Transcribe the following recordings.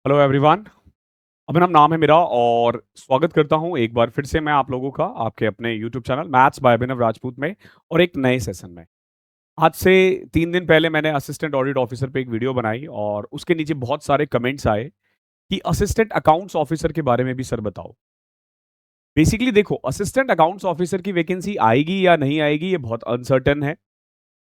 Hello everyone. अभिनव नाम है मेरा और स्वागत करता हूं एक बार फिर से मैं आप लोगों का आपके अपने यूट्यूब चैनल मैथ्स बाय अभिनव राजपूत में और एक नए सेशन में। आज से 3 दिन पहले मैंने असिस्टेंट ऑडिट ऑफिसर पे एक वीडियो बनाई और उसके नीचे बहुत सारे कमेंट्स आए कि असिस्टेंट अकाउंट्स ऑफिसर के बारे में भी सर बताओ। बेसिकली देखो, असिस्टेंट अकाउंट्स ऑफिसर की वैकेंसी आएगी या नहीं आएगी ये बहुत अनसर्टेन है।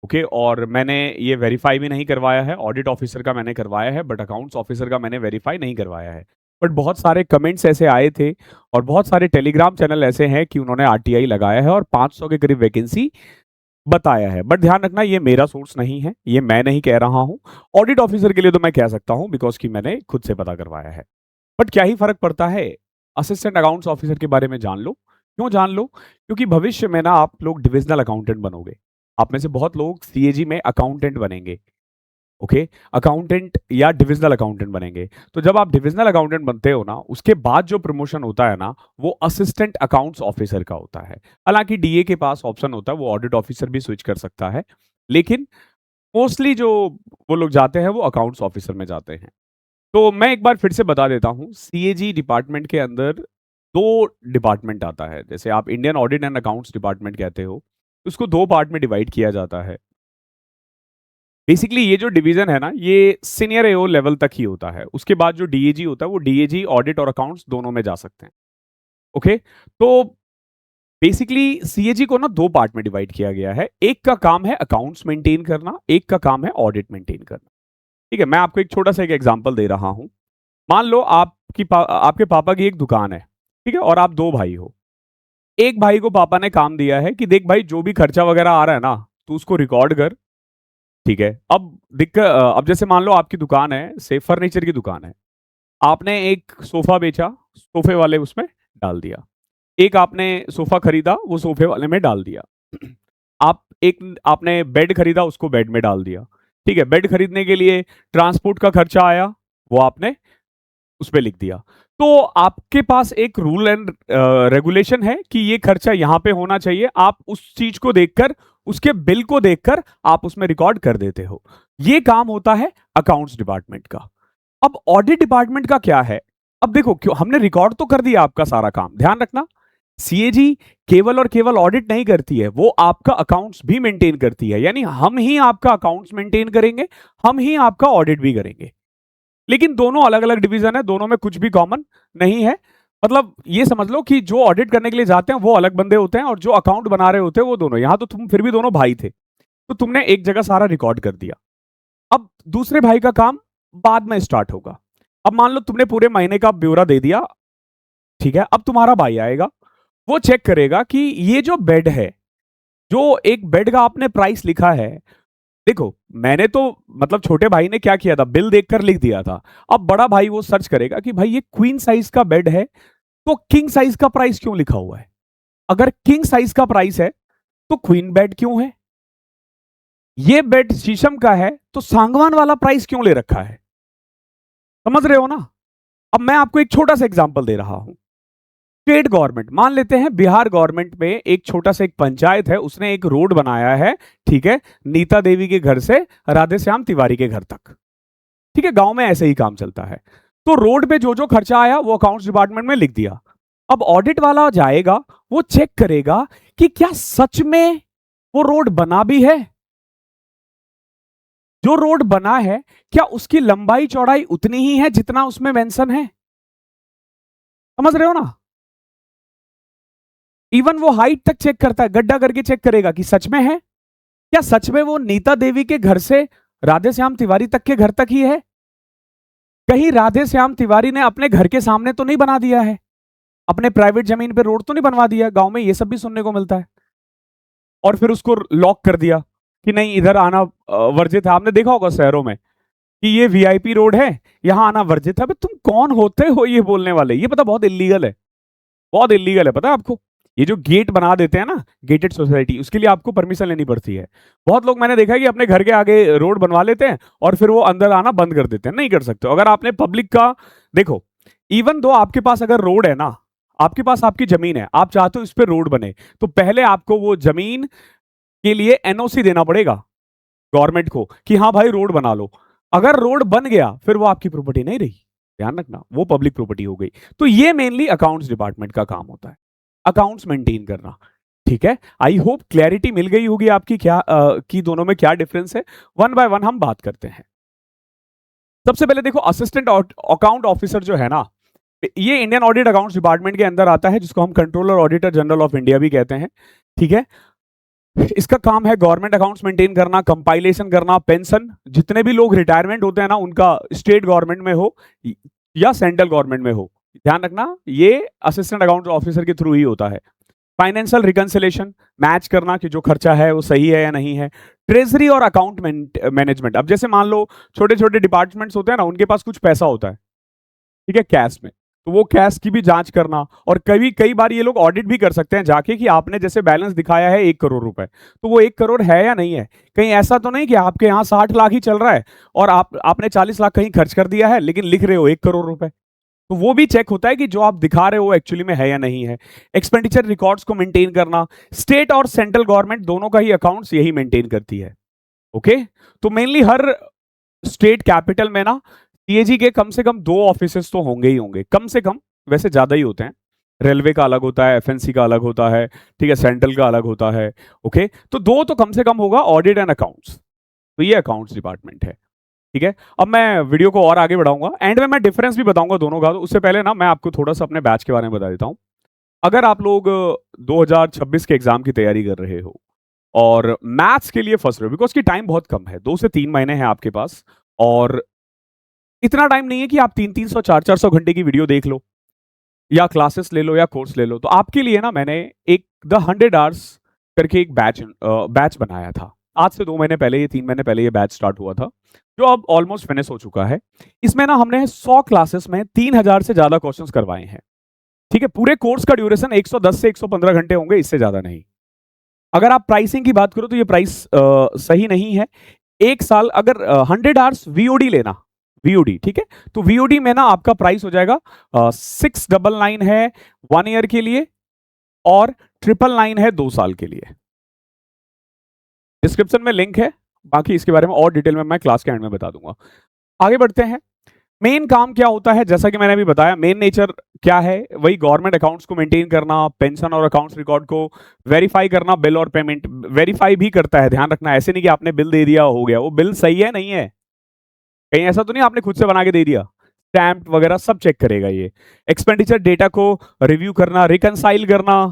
ओके, और मैंने ये वेरीफाई भी नहीं करवाया है। ऑडिट ऑफिसर का मैंने करवाया है बट अकाउंट्स ऑफिसर का मैंने वेरीफाई नहीं करवाया है। बट बहुत सारे कमेंट्स ऐसे आए थे और बहुत सारे टेलीग्राम चैनल ऐसे हैं कि उन्होंने आरटीआई लगाया है और 500 के करीब वैकेंसी बताया है। बट ध्यान रखना, ये मेरा सोर्स नहीं है, ये मैं नहीं कह रहा हूं। ऑडिट ऑफिसर के लिए तो मैं कह सकता हूं बिकॉज कि मैंने खुद से पता करवाया है। बट क्या ही फर्क पड़ता है, असिस्टेंट अकाउंट्स ऑफिसर के बारे में जान लो। क्यों जान लो? क्योंकि भविष्य में ना आप लोग डिविजनल अकाउंटेंट बनोगे। आप में से बहुत लोग सीएजी में अकाउंटेंट बनेंगे। ओके, अकाउंटेंट या डिविजनल अकाउंटेंट बनेंगे। तो जब आप डिविजनल अकाउंटेंट बनते हो ना, उसके बाद जो प्रमोशन होता है ना, वो असिस्टेंट अकाउंट्स ऑफिसर का होता है। हालांकि डीए के पास ऑप्शन होता है, वो ऑडिट ऑफिसर भी स्विच कर सकता है, लेकिन मोस्टली जो वो लोग जाते हैं वो अकाउंट्स ऑफिसर में जाते हैं। तो मैं एक बार फिर से बता देता हूं, सीएजी डिपार्टमेंट के अंदर दो डिपार्टमेंट आता है। जैसे आप Indian audit and accounts department कहते हो, उसको दो पार्ट में डिवाइड किया जाता है। बेसिकली ये जो डिवीजन है ना, ये सीनियर एओ लेवल तक ही होता है। उसके बाद जो डीएजी होता है, वो डीएजी ऑडिट और अकाउंट्स दोनों में जा सकते हैं। ओके, तो बेसिकली सीएजी को ना दो पार्ट में डिवाइड किया गया है। एक का काम है अकाउंट्स मेंटेन करना, एक का काम है ऑडिट मेंटेन करना। ठीक है, मैं आपको एक छोटा सा एक एग्जांपल दे रहा हूं। मान लो आपके पापा की एक दुकान है, ठीक है, और आप दो भाई हो। एक भाई को पापा ने काम दिया है कि देख भाई, जो भी खर्चा वगैरह आ रहा है ना, तू उसको रिकॉर्ड कर। ठीक है, अब जैसे मान लो आपकी दुकान है, से फर्नीचर की दुकान है। आपने एक सोफा बेचा, सोफे वाले उसमें डाल दिया। एक आपने सोफा खरीदा, वो सोफे वाले में डाल दिया। आपने बेड खरीदा, उसको बेड में डाल दिया। ठीक है, बेड खरीदने के लिए ट्रांसपोर्ट का खर्चा आया, वो आपने उस पर लिख दिया। तो आपके पास एक रूल एंड रेगुलेशन है कि ये खर्चा यहां पे होना चाहिए। आप उस चीज को देखकर, उसके बिल को देखकर आप उसमें रिकॉर्ड कर देते हो। ये काम होता है अकाउंट्स डिपार्टमेंट का। अब ऑडिट डिपार्टमेंट का क्या है? अब देखो, क्यों हमने रिकॉर्ड तो कर दिया आपका सारा काम। ध्यान रखना, सीएजी केवल और केवल ऑडिट नहीं करती है, वो आपका अकाउंट्स भी मेंटेन करती है। यानी हम ही आपका अकाउंट्स मेंटेन करेंगे, हम ही आपका ऑडिट भी करेंगे। लेकिन दोनों अलग अलग डिवीजन है, दोनों में कुछ भी कॉमन नहीं है। मतलब ये समझ लो कि जो ऑडिट करने के लिए जाते हैं वो अलग बंदे होते हैं और जो अकाउंट बना रहे होते हैं वो दोनों। यहां तो तुम फिर भी दोनों भाई थे, तो तुमने एक जगह सारा रिकॉर्ड कर दिया। अब दूसरे भाई का काम बाद में स्टार्ट होगा। अब मान लो तुमने पूरे महीने का ब्यौरा दे दिया। ठीक है, अब तुम्हारा भाई आएगा, वो चेक करेगा कि ये जो बेड है, जो एक बेड का आपने प्राइस लिखा है। देखो, मैंने तो मतलब छोटे भाई ने क्या किया था, बिल देखकर लिख दिया था। अब बड़ा भाई वो सर्च करेगा कि भाई ये क्वीन साइज का बेड है, तो किंग साइज का प्राइस क्यों लिखा हुआ है? अगर किंग साइज का प्राइस है तो क्वीन बेड क्यों है? ये बेड शीशम का है तो सांगवान वाला प्राइस क्यों ले रखा है? समझ रहे हो ना? अब मैं आपको एक छोटा सा एग्जांपल दे रहा हूं। स्टेट गवर्नमेंट, मान लेते हैं बिहार गवर्नमेंट में एक छोटा सा एक पंचायत है, उसने एक रोड बनाया है। ठीक है, नीता देवी के घर से राधे श्याम तिवारी के घर तक। ठीक है, गांव में ऐसे ही काम चलता है। तो रोड पे जो जो खर्चा आया वो अकाउंट्स डिपार्टमेंट में लिख दिया। अब ऑडिट वाला जाएगा, वो चेक करेगा कि क्या सच में वो रोड बना भी है। जो रोड बना है, क्या उसकी लंबाई चौड़ाई उतनी ही है जितना उसमें मेंशन है? समझ रहे हो ना? इवन वो हाइट तक चेक करता है, गड्ढा करके चेक करेगा कि सच में है। क्या सच में वो नीता देवी के घर से राधे श्याम तिवारी तक के घर तक ही है? कहीं राधे श्याम तिवारी ने अपने घर के सामने तो नहीं बना दिया है, अपने प्राइवेट जमीन पे रोड तो नहीं बनवा दिया? गांव में ये सब भी सुनने को मिलता है। और फिर उसको लॉक कर दिया कि नहीं, इधर आना वर्जित है। आपने देखा होगा शहरों में कि ये वीआईपी रोड है, यहां आना वर्जित है। तुम कौन होते हो ये बोलने वाले? ये पता बहुत इलीगल है, बहुत इलीगल है, पता है आपको? ये जो गेट बना देते हैं ना, गेटेड सोसाइटी, उसके लिए आपको परमिशन लेनी पड़ती है। बहुत लोग मैंने देखा है कि अपने घर के आगे रोड बनवा लेते हैं और फिर वो अंदर आना बंद कर देते हैं। नहीं कर सकते अगर आपने पब्लिक का। देखो, इवन दो आपके पास अगर रोड है ना, आपके पास आपकी जमीन है, आप चाहते हो इस पर रोड बने, तो पहले आपको वो जमीन के लिए एनओसी देना पड़ेगा गवर्नमेंट को कि हाँ भाई रोड बना लो। अगर रोड बन गया फिर वो आपकी प्रॉपर्टी नहीं रही। ध्यान रखना, वो पब्लिक प्रॉपर्टी हो गई। तो ये मेनली अकाउंट्स डिपार्टमेंट का काम होता है, अकाउंट्स मेंटेन करना। ठीक है, आई होप क्लैरिटी मिल गई होगी आपकी क्या कि दोनों में क्या डिफरेंस है। वन बाय वन हम बात करते हैं। सबसे पहले देखो, असिस्टेंट अकाउंट ऑफिसर जो है ना, ये इंडियन ऑडिट अकाउंट्स डिपार्टमेंट के अंदर आता है, जिसको हम controller auditor general of India भी कहते हैं। ठीक है, इसका काम है गवर्नमेंट अकाउंट्स मेंटेन करना, कंपाइलेशन करना, पेंशन, जितने भी लोग रिटायरमेंट होते हैं ना, उनका स्टेट गवर्नमेंट में हो या सेंट्रल गवर्नमेंट में हो, ध्यान रखना ये असिस्टेंट अकाउंट ऑफिसर के थ्रू ही होता है। फाइनेंशियल रिकंसिलेशन, मैच करना कि जो खर्चा है वो सही है या नहीं है। ट्रेजरी और अकाउंट मैनेजमेंट, अब जैसे मान लो छोटे छोटे डिपार्टमेंट्स होते हैं ना, उनके पास कुछ पैसा होता है, ठीक है, कैश में, तो वो कैश की भी जांच करना। और कई बार ये लोग ऑडिट भी कर सकते हैं जाके कि आपने जैसे बैलेंस दिखाया है 1 करोड़ रुपए, तो वो 1 करोड़ है या नहीं है। कहीं ऐसा तो नहीं कि आपके यहाँ 60 लाख ही चल रहा है और आपने 40 लाख कहीं खर्च कर दिया है, लेकिन लिख रहे हो 1 करोड़ रुपए। तो वो भी चेक होता है कि जो आप दिखा रहे हो एक्चुअली में है या नहीं है। एक्सपेंडिचर रिकॉर्ड्स को मेंटेन करना, स्टेट और सेंट्रल गवर्नमेंट दोनों का ही अकाउंट्स यही मेंटेन करती है। ओके, तो मेनली हर स्टेट कैपिटल में ना सीएजी के कम से कम 2 ऑफिसेस तो होंगे ही होंगे, कम से कम, वैसे ज्यादा ही होते हैं। रेलवे का अलग होता है, एफएनसी का अलग होता है, ठीक है, सेंट्रल का अलग होता है। ओके, तो 2 तो कम से कम होगा, ऑडिट एंड अकाउंट्स। तो ये अकाउंट्स डिपार्टमेंट है। ठीक है, अब मैं वीडियो को और आगे बढ़ाऊंगा, एंड में मैं डिफरेंस भी बताऊंगा दोनों का। तो उससे पहले ना मैं आपको थोड़ा सा अपने बैच के बारे में बता देता हूं। अगर आप लोग 2026 के एग्जाम की तैयारी कर रहे हो और मैथ्स के लिए फंस रहे हो, बिकॉज की टाइम बहुत कम है, 2 से 3 महीने हैं आपके पास, और इतना टाइम नहीं है कि आप 300 400 घंटे की वीडियो देख लो या क्लासेस ले लो या कोर्स ले लो। तो आपके लिए ना मैंने एक द 100 आवर्स करके एक बैच बनाया था। आज से 2 महीने पहले, ये 3 महीने पहले ये बैच स्टार्ट हुआ था, जो अब ऑलमोस्ट फिनिश हो चुका है। इसमें ना हमने 100 क्लासेस में 3000 से ज्यादा क्वेश्चंस करवाए हैं। ठीक है, पूरे कोर्स का ड्यूरेशन 110 से 115 घंटे होंगे, इससे ज्यादा नहीं। अगर आप प्राइसिंग की बात करो तो ये प्राइस सही नहीं है। एक साल अगर 100 आवर्स वीओडी लेना, वीओडी, ठीक है, तो वीओडी में ना आपका प्राइस हो जाएगा 699 है 1 ईयर के लिए, और 999 है 2 साल के लिए। डिस्क्रिप्शन में लिंक है, बाकी इसके बारे में और डिटेल में मैं क्लास के एंड में बता दूंगा। आगे बढ़ते हैं। मेन काम क्या होता है, जैसा कि मैंने अभी बताया, मेन नेचर क्या है, वही गवर्नमेंट अकाउंट्स को मेंटेन करना, पेंशन और अकाउंट्स रिकॉर्ड को वेरीफाई करना, बिल और पेमेंट वेरीफाई भी करता है। ध्यान रखना, ऐसे नहीं कि आपने बिल दे दिया हो गया, वो बिल सही है नहीं है, कहीं ऐसा तो नहीं आपने खुद से बना के दे दिया, स्टैम्प वगैरह सब चेक करेगा ये। एक्सपेंडिचर डेटा को रिव्यू करना, रिकंसाइल करना,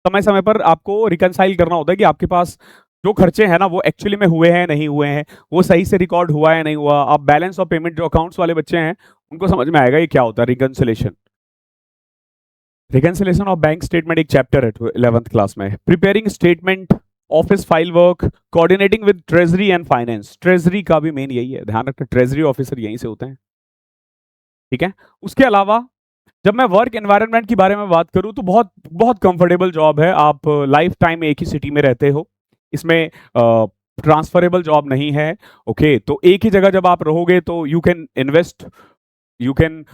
समय समय पर आपको रिकंसाइल करना होता है कि आपके पास जो खर्चे हैं ना वो एक्चुअली में हुए हैं नहीं हुए हैं, वो सही से रिकॉर्ड हुआ है नहीं हुआ। आप बैलेंस और पेमेंट, जो अकाउंट्स वाले बच्चे हैं उनको समझ में आएगा ये क्या होता है reconciliation. Reconciliation of bank statement एक चैप्टर है 11th क्लास में। Preparing statement, office file work, coordinating with treasury and finance, treasury का भी मेन यही है, ध्यान रखना ट्रेजरी ऑफिसर यहीं से होते हैं। ठीक है, उसके अलावा जब मैं वर्क एनवायरनमेंट के बारे में बात करूं तो बहुत बहुत कंफर्टेबल जॉब है। आप लाइफ टाइम एक ही सिटी में रहते हो, इसमें ट्रांसफरेबल जॉब नहीं है। ओके, तो एक ही जगह जब आप रहोगे तो you can invest, you can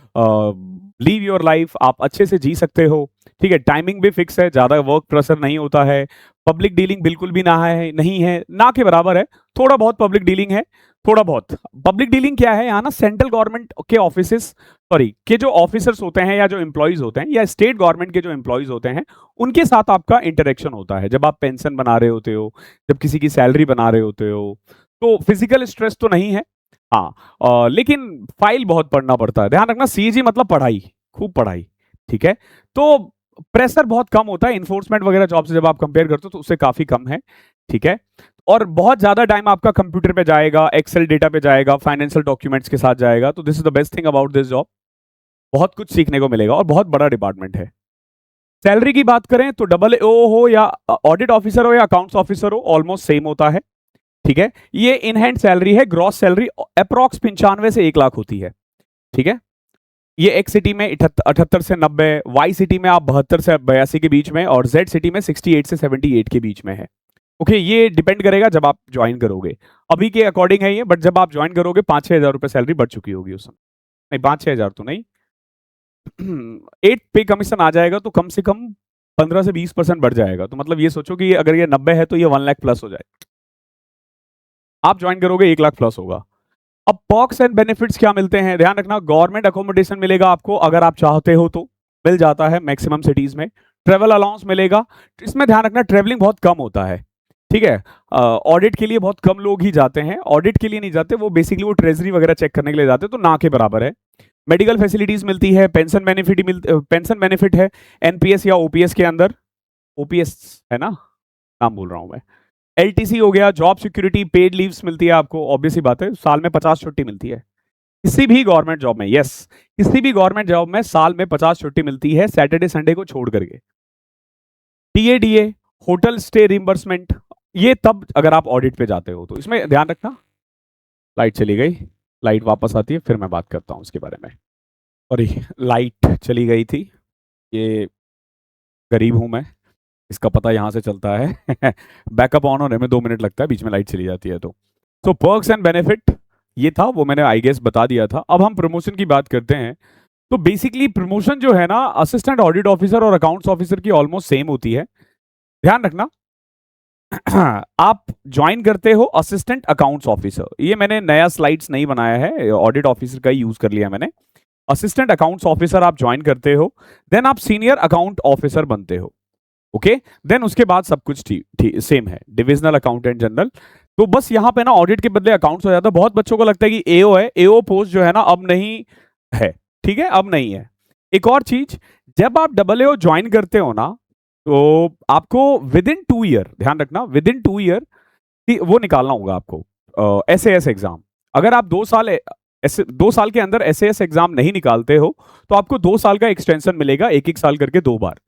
leave your life, आप अच्छे से जी सकते हो। ठीक है, टाइमिंग भी फिक्स है, ज्यादा वर्क प्रेशर नहीं होता है। पब्लिक डीलिंग बिल्कुल भी ना है, नहीं है, ना के बराबर है, थोड़ा बहुत पब्लिक डीलिंग है। थोड़ा बहुत पब्लिक डीलिंग क्या है, यहाँ ना सेंट्रल गवर्नमेंट के ऑफिसेस, सॉरी, के जो ऑफिसर्स होते हैं या जो एम्प्लॉयज होते हैं या स्टेट गवर्नमेंट के जो एम्प्लॉयज होते हैं, उनके साथ आपका इंटरेक्शन होता है। जब आप पेंशन बना रहे होते हो, जब किसी की सैलरी बना रहे होते हो, तो फिजिकल स्ट्रेस तो नहीं है, हाँ, लेकिन फाइल बहुत पढ़ना पड़ता है। ध्यान रखना, सीएजी मतलब पढ़ाई, खूब पढ़ाई। ठीक है, तो प्रेशर बहुत कम होता है इन्फोर्समेंट वगैरह जॉब से, जब आप कंपेयर करते हो तो उससे काफी कम है। ठीक है, और बहुत ज्यादा टाइम आपका कंप्यूटर पे जाएगा, एक्सेल डेटा पे जाएगा, फाइनेंशियल डॉक्यूमेंट्स के साथ जाएगा। तो this is the best thing about this job, बहुत कुछ सीखने को मिलेगा और बहुत बड़ा डिपार्टमेंट है। सैलरी की बात करें तो डबल ओ हो या ऑडिट ऑफिसर हो या अकाउंट्स ऑफिसर हो, ऑलमोस्ट सेम होता है। ठीक है, ये इन हैंड सैलरी है, ग्रॉस सैलरी अप्रॉक्स 95 से 1 लाख होती है। ठीक है, ये एक्स सिटी में 78 से 90, वाई सिटी में आप 72 से 82 के बीच में, और जेड सिटी में 68 से 78 के बीच में है। ओके, ये डिपेंड करेगा जब आप ज्वाइन करोगे, अभी के अकॉर्डिंग है ये, बट जब आप ज्वाइन करोगे 5-6 हजार रुपए सैलरी बढ़ चुकी होगी उस समय। नहीं, 5-6 हजार तो नहीं, 8 पे कमीशन आ जाएगा तो कम से कम 15 से 20% बढ़ जाएगा। तो मतलब ये सोचो कि अगर ये 90 है तो ये 1 लाख प्लस हो जाए, आप ज्वाइन करोगे 1 लाख प्लस होगा। अब पर्क्स एंड बेनिफिट्स क्या मिलते हैं, ध्यान रखना, गवर्नमेंट अकोमोडेशन मिलेगा आपको अगर आप चाहते हो तो, मिल जाता है मैक्सिमम सिटीज में। ट्रेवल अलाउंस मिलेगा, इसमें ध्यान रखना ट्रेवलिंग बहुत कम होता है, ठीक है। ऑडिट के लिए बहुत कम लोग ही जाते हैं, ऑडिट के लिए नहीं जाते, वो बेसिकली वो ट्रेजरी वगैरह चेक करने के लिए जाते हैं, तो ना के बराबर है। मेडिकल फैसिलिटीज मिलती है, पेंशन बेनिफिट है एनपीएस या ओपीएस के अंदर, ओपीएस है ना, नाम बोल रहा हूं मैं। एलटीसी हो गया, जॉब सिक्योरिटी, पेड लीव्स मिलती है आपको, ऑब्वियस ही बात है, साल में 50 छुट्टी मिलती है किसी भी गवर्नमेंट जॉब में, यस, किसी भी गवर्नमेंट जॉब में साल में 50 छुट्टी मिलती है, सैटरडे संडे को छोड़ करके। टीएडीए, होटल स्टे रिम्बर्समेंट, ये तब अगर आप ऑडिट पे जाते हो तो, इसमें ध्यान रखना। लाइट चली गई, लाइट वापस आती है फिर मैं बात करता हूं इसके बारे में। सॉरी, लाइट चली गई थी, ये गरीब हूं मैं, इसका पता यहाँ से चलता है बैकअप ऑन होने में 2 मिनट लगता है, बीच में लाइट चली जाती है तो। सो पर्क्स एंड बेनिफिट ये था, वो मैंने आई गेस बता दिया था। अब हम प्रमोशन की बात करते हैं। तो बेसिकली प्रमोशन जो है ना, असिस्टेंट ऑडिट ऑफिसर और अकाउंट्स ऑफिसर की ऑलमोस्ट सेम होती है। ध्यान रखना आप ज्वाइन करते हो असिस्टेंट अकाउंट्स ऑफिसर, ये मैंने नया स्लाइड्स नहीं बनाया है, ऑडिट ऑफिसर का ही यूज कर लिया मैंने। असिस्टेंट अकाउंट्स ऑफिसर आप ज्वाइन करते हो, देन आप सीनियर अकाउंट ऑफिसर बनते हो, ओके। देन उसके बाद सब कुछ ठीक सेम है, डिविजनल अकाउंटेंट जनरल। तो बस यहाँ पे ना ऑडिट के बदले अकाउंट्स हो जाता है। बहुत बच्चों को लगता है कि एओ है, एओ पोस्ट जो है ना अब नहीं है, ठीक है, अब नहीं है। एक और चीज, जब आप डबल एओ ज्वाइन करते हो ना, तो आपको विद इन 2 ईयर, ध्यान रखना विद इन 2 ईयर वो निकालना होगा आपको एसएएस एग्जाम। अगर आप 2 साल के अंदर एसएएस एग्जाम नहीं निकालते हो तो आपको 2 साल का एक्सटेंशन मिलेगा, 1-1 साल करके 2 बार,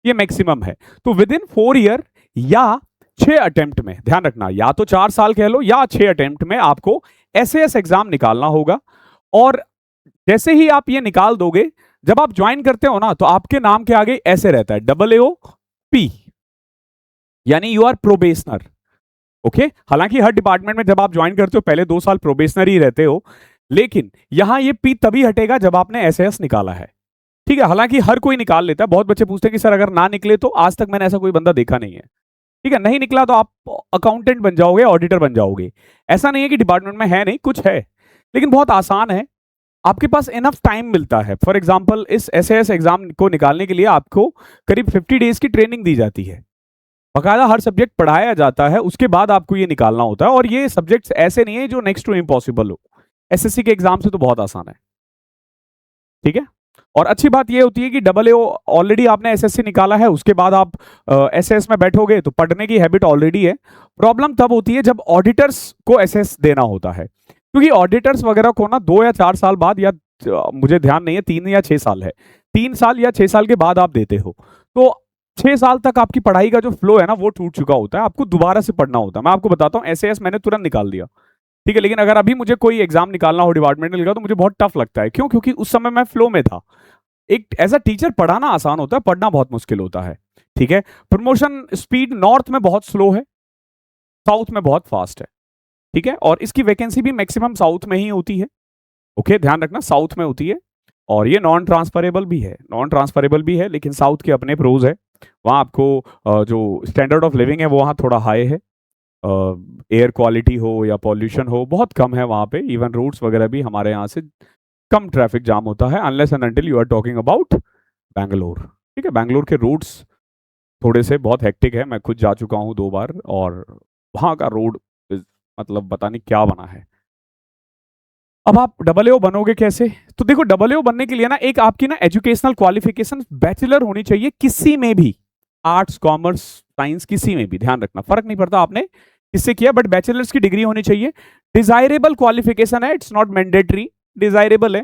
ये मैक्सिमम है। तो विद इन 4 ईयर या 6 अटेम्प्ट में, ध्यान रखना, या तो 4 साल कह लो या 6 अटेम्प्ट में आपको एसएएस एग्जाम निकालना होगा। और जैसे ही आप ये निकाल दोगे, जब आप ज्वाइन करते हो ना, तो आपके नाम के आगे ऐसे रहता है AAOP, यानी यू आर प्रोबेशनर, ओके। हालांकि हर डिपार्टमेंट में जब आप ज्वाइन करते हो पहले 2 साल प्रोबेशनर ही रहते हो, लेकिन यहां ये पी तभी हटेगा जब आपने एसएएस निकाला है, ठीक है। हालांकि हर कोई निकाल लेता है, बहुत बच्चे पूछते हैं कि सर अगर ना निकले तो, आज तक मैंने ऐसा कोई बंदा देखा नहीं है, ठीक है। नहीं निकला तो आप अकाउंटेंट बन जाओगे, ऑडिटर बन जाओगे, ऐसा नहीं है कि डिपार्टमेंट में है नहीं, कुछ है, लेकिन बहुत आसान है, आपके पास इनफ टाइम मिलता है। फॉर एग्जाम्पल इस एसएएस एग्जाम को निकालने के लिए आपको करीब 50 डेज की ट्रेनिंग दी जाती है, बकायदा हर सब्जेक्ट पढ़ाया जाता है, उसके बाद आपको ये निकालना होता है। और ये सब्जेक्ट्स ऐसे नहीं है जो नेक्स्ट टू इम्पॉसिबल हो, एसएससी के एग्जाम से तो बहुत आसान है, ठीक है। और अच्छी बात ये होती है कि डबल एओ ऑलरेडी आपने एसएससी निकाला है, उसके बाद आप एसएस में बैठोगे तो पढ़ने की हैबिट ऑलरेडी है। प्रॉब्लम तब होती है जब ऑडिटर्स को एसएस देना होता है, क्योंकि ऑडिटर्स वगैरह को ना 2 या 4 साल बाद, या मुझे ध्यान नहीं है 3 या 6 साल है, 3 साल या 6 साल के बाद आप देते हो, तो 6 साल तक आपकी पढ़ाई का जो फ्लो है ना वो टूट चुका होता है, आपको दोबारा से पढ़ना होता है। मैं आपको बताता हूँ, एसएएस मैंने तुरंत निकाल दिया, ठीक है, लेकिन अगर अभी मुझे कोई एग्जाम निकालना हो डिपार्टमेंटल का तो मुझे बहुत टफ लगता है। क्यों? क्योंकि उस समय मैं फ्लो में था। एक एज अ टीचर पढ़ाना आसान होता है, पढ़ना बहुत मुश्किल होता है, ठीक है। प्रमोशन स्पीड नॉर्थ में बहुत स्लो है, साउथ में बहुत फास्ट है, ठीक है। और इसकी वैकेंसी भी मैक्सिमम साउथ में ही होती है, ओके, ध्यान रखना साउथ में होती है। और ये नॉन ट्रांसफरेबल भी है, नॉन ट्रांसफरेबल भी है, लेकिन साउथ के अपने प्रोज है। वहाँ आपको जो स्टैंडर्ड ऑफ लिविंग है वो वहाँ थोड़ा हाई है, एयर क्वालिटी हो या पॉल्यूशन हो बहुत कम है वहाँ पे, इवन रोड्स वगैरह भी हमारे यहाँ से कम ट्रैफिक जाम होता है, unless and until you are talking about Bangalore, ठीक है। बैंगलोर के रोड्स थोड़े से बहुत हेक्टिक है, मैं खुद जा चुका हूँ 2 बार, और वहाँ का रोड मतलब पता नहीं क्या बना है। अब आप डबल एओ बनोगे कैसे? तो देखो, डबल एओ बनने के लिए ना एक आपकी ना एजुकेशनल क्वालिफिकेशन बैचलर होनी चाहिए, किसी में भी, आर्ट्स कॉमर्स साइंस किसी में भी, ध्यान रखना फर्क नहीं पड़ता आपने किससे किया, बट बैचलर्स की डिग्री होनी चाहिए। डिजायरेबल क्वालिफिकेशन है, इट्स नॉट मैंडेटरी, डिजायरेबल है,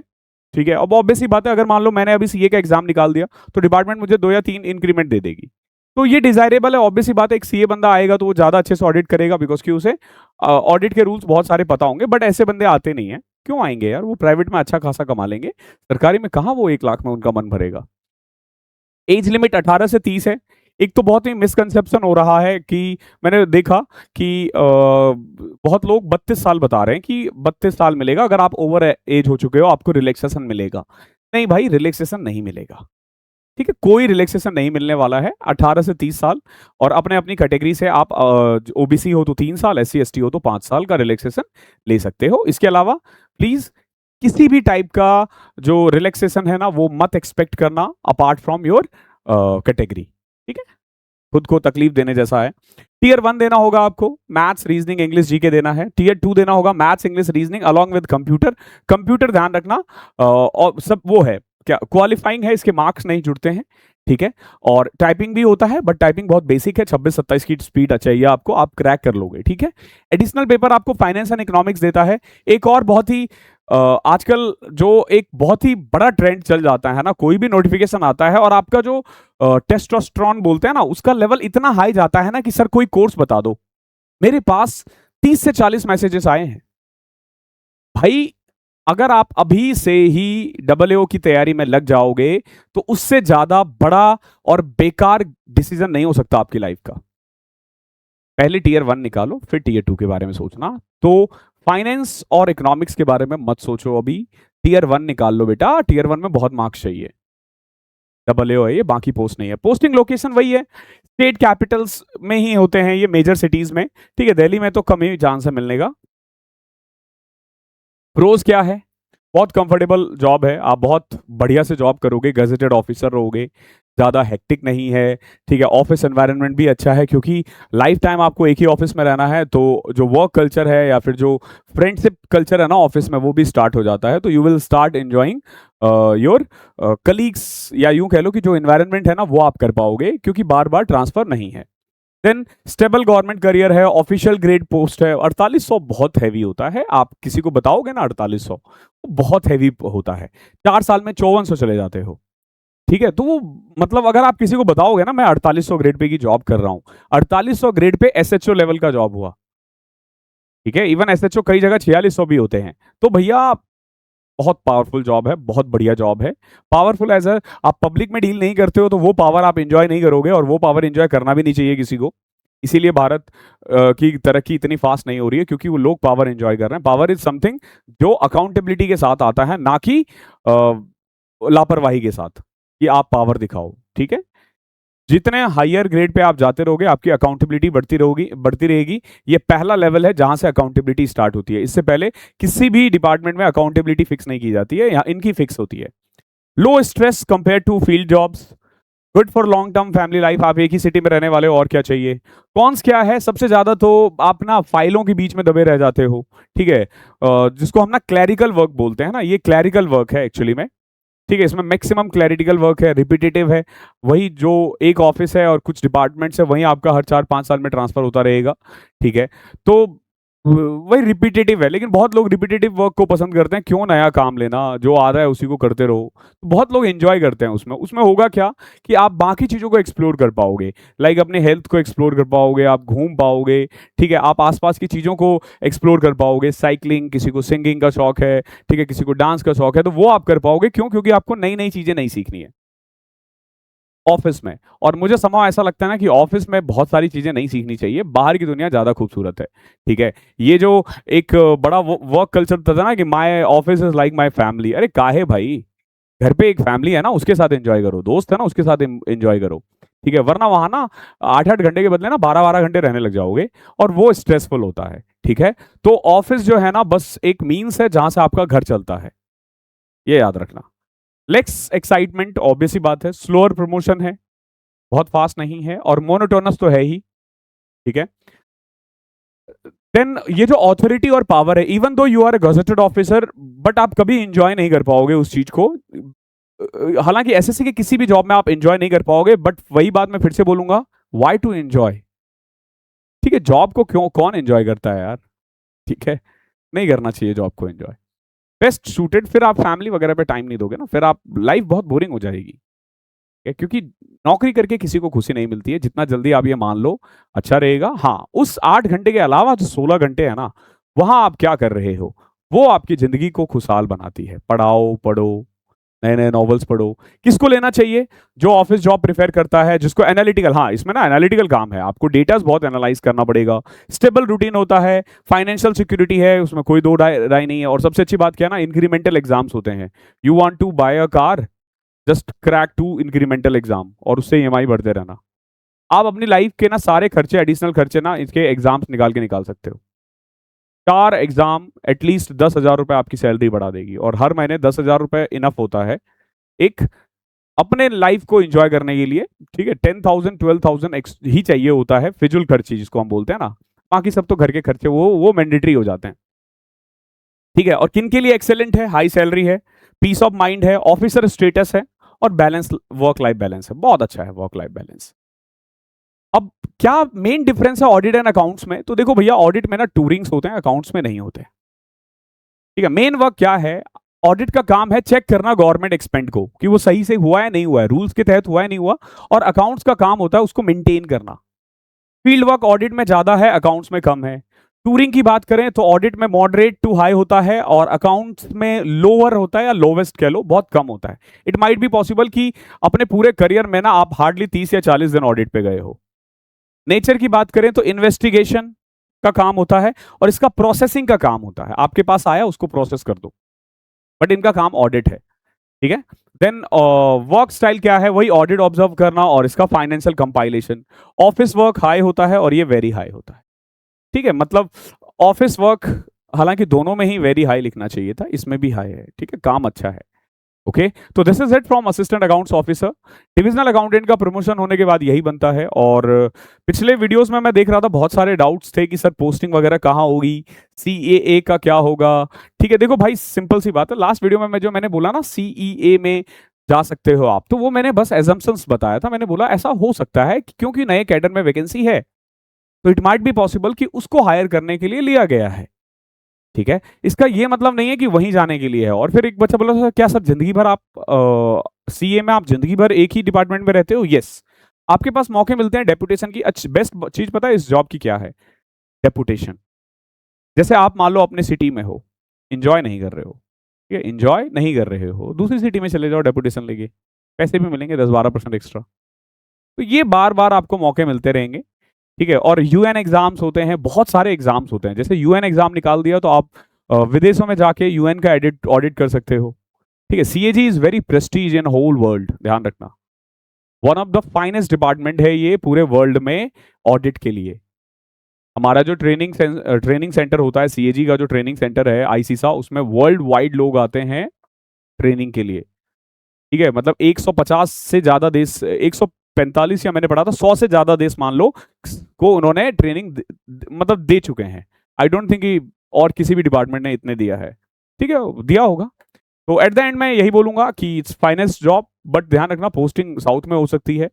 ठीक है। अब ऑब्वियस ही बात है, अगर मान लो मैंने अभी सीए का एग्जाम निकाल दिया तो डिपार्टमेंट मुझे 2 या 3 इंक्रीमेंट दे देगी, तो ये डिजायरेबल है। ऑब्वियस ही बात है, एक सीए बंदा आएगा तो वो ज्यादा अच्छे से ऑडिट करेगा, बिकॉज कि उसे ऑडिट के रूल्स बहुत सारे पता होंगे, बट ऐसे बंदे आते नहीं है। क्यों आएंगे यार, वो प्राइवेट में अच्छा खासा कमा लेंगे, सरकारी में कहाँ वो 1 लाख में उनका मन भरेगा। एज लिमिट 18 से 30 है। एक तो बहुत ही मिसकंसेप्शन हो रहा है कि मैंने देखा कि बहुत लोग 32 साल बता रहे हैं कि 32 साल मिलेगा, अगर आप ओवर एज हो चुके हो आपको रिलैक्सेशन मिलेगा। नहीं भाई, रिलैक्सेशन नहीं मिलेगा, ठीक है, कोई रिलैक्सेशन नहीं मिलने वाला है। 18 से 30 साल, और अपने अपनी कैटेगरी से आप ओबीसी हो तो 3 साल, SC ST हो तो 5 साल का रिलैक्सेशन ले सकते हो। इसके अलावा प्लीज किसी भी टाइप का जो रिलैक्सेशन है ना वो मत एक्सपेक्ट करना अपार्ट फ्रॉम योर कैटेगरी, ठीक है। खुद को तकलीफ देने जैसा है। टीयर 1 देना होगा आपको, मैथ्स रीजनिंग इंग्लिश जीके देना है। टीयर 2 देना होगा maths English reasoning along with computer. Computer ध्यान रखना और सब वो है क्या क्वालिफाइंग है, इसके मार्क्स नहीं जुड़ते हैं, ठीक है। और टाइपिंग भी होता है बट टाइपिंग बहुत बेसिक है, 26-27 की स्पीड चाहिए आपको, आप क्रैक कर लोगे, ठीक है। एडिशनल पेपर आपको फाइनेंस एंड इकोनॉमिक्स देता है। एक और बहुत ही आजकल जो एक बहुत ही बड़ा ट्रेंड चल जाता है ना, कोई भी नोटिफिकेशन आता है और आपका जो टेस्टोस्टेरोन बोलते हैं ना उसका लेवल इतना हाई जाता है ना कि सर कोई कोर्स बता दो। मेरे पास 30 से 40 मैसेजेस आए हैं भाई। अगर आप अभी से ही AA की तैयारी में लग जाओगे तो उससे ज्यादा बड़ा और बेकार डिसीजन नहीं हो सकता आपकी लाइफ का। पहले टीयर 1 निकालो फिर टीयर 2 के बारे में सोचना। तो फाइनेंस और इकोनॉमिक्स के बारे में मत सोचो अभी, टीयर 1 निकाल लो बेटा। टीयर 1 में बहुत मार्क्स चाहिए, AA है ये, बाकी पोस्ट नहीं है। पोस्टिंग लोकेशन वही है, स्टेट कैपिटल्स में ही होते हैं ये, मेजर सिटीज में, ठीक है। दिल्ली में तो कम ही चांस है मिलने का। प्रोज क्या है, बहुत कंफर्टेबल जॉब है, आप बहुत बढ़िया से जॉब करोगे, गजेटेड ऑफिसर रहोगे, ज़्यादा हेक्टिक नहीं है, ठीक है। ऑफिस एनवायरनमेंट भी अच्छा है क्योंकि लाइफ टाइम आपको एक ही ऑफिस में रहना है, तो जो वर्क कल्चर है या फिर जो फ्रेंडशिप कल्चर है ना ऑफिस में वो भी स्टार्ट हो जाता है। तो you will start enjoying your colleagues, या यूं कह लो कि जो एनवायरनमेंट है ना वो आप कर पाओगे क्योंकि बार बार ट्रांसफर नहीं है। देन स्टेबल गवर्नमेंट करियर है, ऑफिशियल ग्रेड पोस्ट है। 4800 बहुत हैवी होता है, आप किसी को बताओगे ना 4800 बहुत हैवी होता है। 4 साल में 5400 चले जाते हो, ठीक है। तो वो मतलब अगर आप किसी को बताओगे ना मैं 4800 ग्रेड पे की जॉब कर रहा हूं, 4800 ग्रेड पे एसएचओ लेवल का जॉब हुआ, ठीक है। इवन एसएचओ कई जगह 4600 भी होते हैं। तो भैया बहुत पावरफुल जॉब है, बहुत बढ़िया जॉब है। पावरफुल एज अ आप पब्लिक में डील नहीं करते हो तो वो पावर आप एंजॉय नहीं करोगे, और वो पावर एंजॉय करना भी नहीं चाहिए किसी को। इसीलिए भारत की तरक्की इतनी फास्ट नहीं हो रही है क्योंकि वो लोग पावर एंजॉय कर रहे हैं। पावर इज समथिंग जो अकाउंटेबिलिटी के साथ आता है, ना कि लापरवाही के साथ कि आप पावर दिखाओ, ठीक है। जितने हायर ग्रेड पे आप जाते रहोगे आपकी अकाउंटेबिलिटी बढ़ती रहेगी। ये पहला लेवल है जहां से अकाउंटेबिलिटी स्टार्ट होती है। इससे पहले किसी भी डिपार्टमेंट में अकाउंटेबिलिटी फिक्स नहीं की जाती है, यहाँ इनकी फिक्स होती है। Low stress compare to field jobs, good for long term family life, आप एक ही सिटी में रहने वाले हो और क्या चाहिए। कॉन्स क्या है, सबसे ज्यादा तो आप ना फाइलों के बीच में दबे रह जाते हो, ठीक है। जिसको हम ना क्लैरिकल वर्क बोलते हैं ना, ये क्लैरिकल वर्क है एक्चुअली में, ठीक है। इसमें मैक्सिमम क्लैरिटिकल वर्क है, रिपीटेटिव है। वही जो एक ऑफिस है और कुछ डिपार्टमेंट्स है वहीं आपका हर 4-5 साल में ट्रांसफर होता रहेगा, ठीक है। तो वही रिपीटेटिव है, लेकिन बहुत लोग रिपीटेटिव वर्क को पसंद करते हैं। क्यों नया काम लेना, जो आ रहा है उसी को करते रहो। तो बहुत लोग एंजॉय करते हैं उसमें। उसमें होगा क्या कि आप बाकी चीज़ों को एक्सप्लोर कर पाओगे, लाइक अपने हेल्थ को एक्सप्लोर कर पाओगे, आप घूम पाओगे, ठीक है। आप आसपास की चीज़ों को एक्सप्लोर कर पाओगे, साइकिलिंग, किसी को सिंगिंग का शौक है, ठीक है, किसी को डांस का शौक है, तो वो आप कर पाओगे। क्यों? क्योंकि आपको नई नई चीज़ें नहीं सीखनी है ऑफिस में। और मुझे समाव ऐसा लगता है ना कि ऑफिस में बहुत सारी चीजें नहीं सीखनी चाहिए, बाहर की दुनिया ज्यादा खूबसूरत है, ठीक है। ये जो एक बड़ा वर्क कल्चर था ना कि my office is like my family, अरे काहे भाई, घर पे एक फैमिली है ना उसके साथ एंजॉय करो, दोस्त है ना उसके साथ एंजॉय करो, ठीक है। वरना वहां ना 8-8 घंटे के बदले ना 12-12 घंटे रहने लग जाओगे और वो स्ट्रेसफुल होता है, ठीक है। तो ऑफिस जो है ना बस एक मीन्स है जहां से आपका घर चलता है, ये याद रखना। लेक्स एक्साइटमेंट, ऑब्वियस ही बात है, स्लोअर प्रमोशन है, बहुत फास्ट नहीं है, और मोनोटोनस तो है ही, ठीक है। देन ये जो ऑथोरिटी और पावर है, even though you are a gazetted officer but आप कभी इंजॉय नहीं कर पाओगे उस चीज को। हालांकि एसएससी के किसी भी जॉब में आप इंजॉय नहीं कर पाओगे, बट वही बात मैं फिर से बोलूंगा, व्हाई टू एंजॉय, ठीक है। जॉब को क्यों कौन एंजॉय करता है यार, ठीक है। नहीं करना चाहिए जॉब को एंजॉय, बेस्ट सूटेड। फिर आप फैमिली वगैरह पे टाइम नहीं दोगे ना, फिर आप लाइफ बहुत बोरिंग हो जाएगी, क्योंकि नौकरी करके किसी को खुशी नहीं मिलती है। जितना जल्दी आप ये मान लो अच्छा रहेगा। हाँ, उस 8 घंटे के अलावा जो 16 घंटे है ना, वहां आप क्या कर रहे हो, वो आपकी जिंदगी को खुशहाल बनाती है। पढ़ाओ, पढ़ो, नए नए नॉवेल्स पढ़ो। किसको लेना चाहिए, जो ऑफिस जॉब प्रिफेयर करता है, जिसको एनालिटिकल, हाँ इसमें ना एनालिटिकल काम है, आपको डेटास बहुत एनालाइज करना पड़ेगा। स्टेबल रूटीन होता है, फाइनेंशियल सिक्योरिटी है, उसमें कोई दो राय नहीं है। और सबसे अच्छी बात क्या है ना, इंक्रीमेंटल एग्जाम्स होते हैं। You want to buy a car, just crack 2 incremental exam और उससे ईएमआई बढ़ते रहना। आप अपनी लाइफ के ना सारे खर्चे, एडिशनल खर्चे ना इसके एग्जाम्स निकाल के निकाल सकते हो। 4 एग्जाम एटलीस्ट 10,000 रुपए आपकी सैलरी बढ़ा देगी, और हर महीने 10,000 रुपए इनफ होता है एक अपने लाइफ को एंजॉय करने के लिए। ठीक है, 10,000 12,000 ही चाहिए होता है फिजूल खर्ची जिसको हम बोलते हैं ना, बाकी सब तो घर के खर्चे वो मैंडेटरी हो जाते हैं। ठीक है, और किन के लिए एक्सेलेंट है? हाई सैलरी है, पीस ऑफ माइंड है, ऑफिसर स्टेटस है, और बैलेंस वर्क लाइफ बैलेंस है, बहुत अच्छा है वर्क लाइफ बैलेंस। अब क्या मेन डिफरेंस है ऑडिट एंड अकाउंट्स में? तो देखो भैया, ऑडिट में ना टूरिंग्स होते हैं, अकाउंट्स में नहीं होते। ठीक है, मेन वर्क क्या है? ऑडिट का काम है चेक करना गवर्नमेंट एक्सपेंड को कि वो सही से हुआ है नहीं हुआ है, रूल्स के तहत हुआ है नहीं हुआ, और अकाउंट्स का काम होता है उसको मेंटेन करना। फील्ड वर्क ऑडिट में ज्यादा है, अकाउंट्स में कम है। टूरिंग की बात करें तो ऑडिट में मॉडरेट टू हाई होता है, और अकाउंट्स में लोअर होता है, या लोवेस्ट कह लो, बहुत कम होता है। इट माइट बी पॉसिबल कि अपने पूरे करियर में ना आप हार्डली 30 या 40 दिन ऑडिट पे गए हो। नेचर की बात करें तो इन्वेस्टिगेशन का काम होता है, और इसका प्रोसेसिंग का काम होता है, आपके पास आया उसको प्रोसेस कर दो, बट इनका काम ऑडिट है। ठीक है, देन वर्क स्टाइल क्या है? वही ऑडिट ऑब्जर्व करना, और इसका financial compilation. Office work high होता है, और ये वेरी हाई होता है। ठीक है, मतलब ऑफिस वर्क, हालांकि दोनों में ही वेरी हाई लिखना चाहिए था, इसमें भी हाई है। ठीक है, काम अच्छा है। ओके, तो this is it from assistant accounts officer. Divisional accountant का प्रमोशन होने के बाद यही बनता है। और पिछले वीडियोस में मैं देख रहा था बहुत सारे डाउट्स थे कि सर पोस्टिंग वगैरह कहाँ होगी, सीएए का क्या होगा। ठीक है, देखो भाई, सिंपल सी बात है, लास्ट वीडियो में मैंने बोला ना सीईए में जा सकते हो आप, तो वो मैंने बस एजम्पशंस बताया था। मैंने बोला ऐसा हो सकता है कि क्योंकि नए कैडर में वैकेंसी है, तो इट माइट बी पॉसिबल कि उसको हायर करने के लिए लिया गया है। ठीक है, इसका ये मतलब नहीं है कि वहीं जाने के लिए है। और फिर एक बच्चा बोला सर क्या सर जिंदगी भर आप सीए में आप जिंदगी भर एक ही डिपार्टमेंट में रहते हो? यस, आपके पास मौके मिलते हैं डेपुटेशन की। अच्छी बेस्ट चीज पता है इस जॉब की क्या है? डेपुटेशन। जैसे आप मान लो अपने सिटी में हो, इंजॉय नहीं कर रहे हो, ठीक है, इंजॉय नहीं कर रहे हो, दूसरी सिटी में चले जाओ डेपुटेशन लेके, पैसे भी मिलेंगे 10-12% एक्स्ट्रा। तो ये बार बार आपको मौके मिलते रहेंगे। ठीक है, और यूएन एग्जाम्स होते हैं, बहुत सारे एग्जाम्स होते हैं। जैसे यूएन एग्जाम निकाल दिया तो आप विदेशों में जाके यूएन का ऑडिट कर सकते हो। ठीक है, CAG is very prestige in whole world, ध्यान रखना। One of the finest department है ये पूरे वर्ल्ड में ऑडिट के लिए। हमारा जो ट्रेनिंग सेंटर होता है, सीएजी का जो ट्रेनिंग सेंटर है आईसीसा, उसमें वर्ल्ड वाइड लोग आते हैं ट्रेनिंग के लिए। ठीक है, मतलब 150 से ज्यादा देश, 145 या मैंने पढ़ा था 100 से ज्यादा देश मान लो को उन्होंने ट्रेनिंग मतलब दे चुके हैं। आई डोंट थिंक कि और किसी भी डिपार्टमेंट ने इतने दिया है। ठीक है, दिया होगा। तो एट द एंड मैं यही बोलूंगा कि इट्स फाइनेंस जॉब, बट ध्यान रखना पोस्टिंग साउथ में हो सकती है,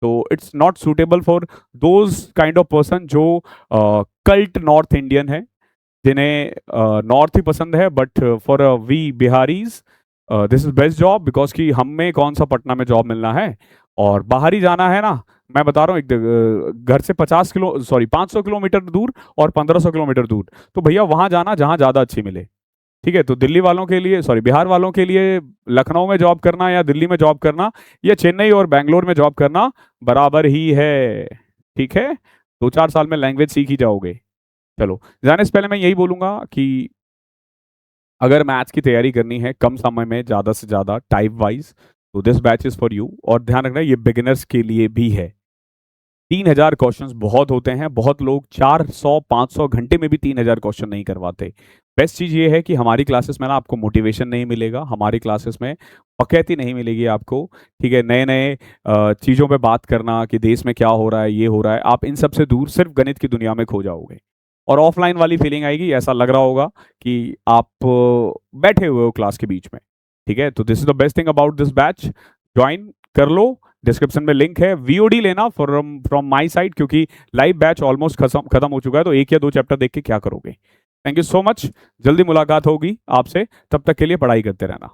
तो it's not suitable for those kind of person जो कल्ट नॉर्थ इंडियन है, जिन्हें नॉर्थ ही पसंद है। But for we Biharis this is best job, because कि हमें कौन सा पटना में जॉब मिलना है, और बाहर ही जाना है ना। मैं बता रहा हूँ, एक घर से 500 किलोमीटर दूर और 1500 किलोमीटर दूर, तो भैया वहां जाना जहां ज्यादा अच्छी मिले। ठीक है, तो दिल्ली वालों के लिए, बिहार वालों के लिए लखनऊ में जॉब करना या दिल्ली में जॉब करना या चेन्नई और बैंगलोर में जॉब करना बराबर ही है। ठीक है, 2-4 साल में लैंग्वेज सीख ही जाओगे। चलो, जाने से पहले मैं यही बोलूंगा कि अगर मैथ्स की तैयारी करनी है कम समय में ज़्यादा से ज़्यादा टाइप वाइज, तो this batch is for you. और ध्यान रखना ये बिगिनर्स के लिए भी है। 3000 क्वेश्चंस बहुत होते हैं, बहुत लोग 400-500 घंटे में भी 3000 क्वेश्चन नहीं करवाते। बेस्ट चीज़ ये है कि हमारी क्लासेस में ना आपको मोटिवेशन नहीं मिलेगा, हमारी क्लासेस में पकैती नहीं मिलेगी आपको। ठीक है, नए नए चीज़ों पे बात करना कि देश में क्या हो रहा है, ये हो रहा है, आप इन सब से दूर सिर्फ गणित की दुनिया में खो जाओगे, और ऑफलाइन वाली फीलिंग आएगी। ऐसा लग रहा होगा कि आप बैठे हुए हो क्लास के बीच में। ठीक है, तो this is the best thing about this batch, join कर लो। डिस्क्रिप्शन में लिंक है, वीओडी लेना फ्रॉम माय साइड, क्योंकि लाइव बैच ऑलमोस्ट खत्म हो चुका है, तो 1 या 2 चैप्टर देख के क्या करोगे। थैंक यू सो मच, जल्दी मुलाकात होगी आपसे, तब तक के लिए पढ़ाई करते रहना।